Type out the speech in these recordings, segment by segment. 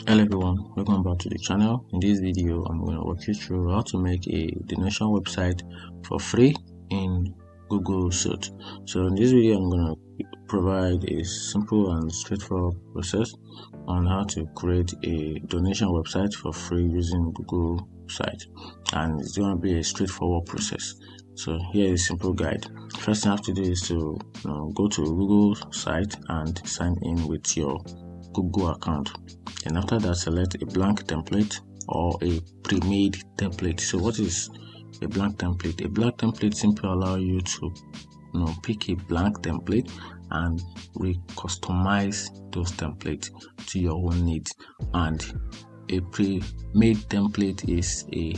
Hello everyone, welcome back to the channel. In this video I'm going to walk you through how to make a donation website for free in Google search. So in this video I'm going to provide a simple and straightforward process on how to create a donation website for free using Google site, and it's going to be a straightforward process. So here is a simple guide. First thing you have to do is to go to Google site and sign in with your Google account, and after that select a blank template or a pre-made template. So what is a blank template? A blank template simply allows you to pick a blank template and customize those templates to your own needs. And a pre-made template is a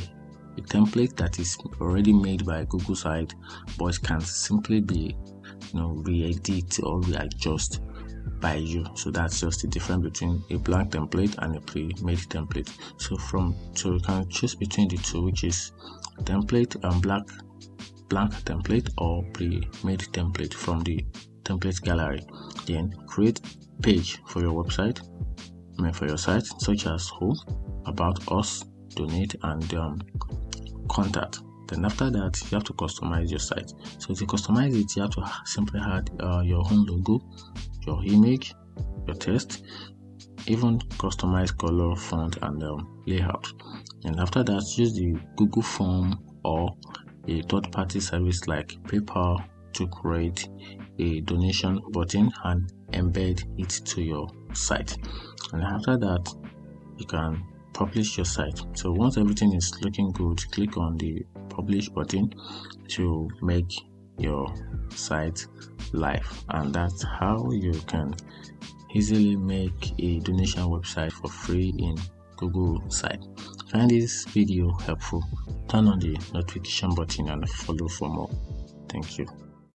template that is already made by Google site, but it can simply be re-edit or readjust by you. So that's just the difference between a blank template and a pre-made template. So you can choose between the two, which is template and blank template or pre-made template from the template gallery. Then create page for your website, for your site, such as home, about us, donate, and contact. Then after that you have to customize your site. So to customize it, you have to simply add your own logo, your image, your text, even customize color, font, and layout. And after that, use the Google form or a third-party service like PayPal to create a donation button and embed it to your site. And after that, you can publish your site. So once everything is looking good, click on the publish button to make your site live, and that's how you can easily make a donation website for free in Google site. Find this video helpful, turn on the notification button and follow for more. Thank you.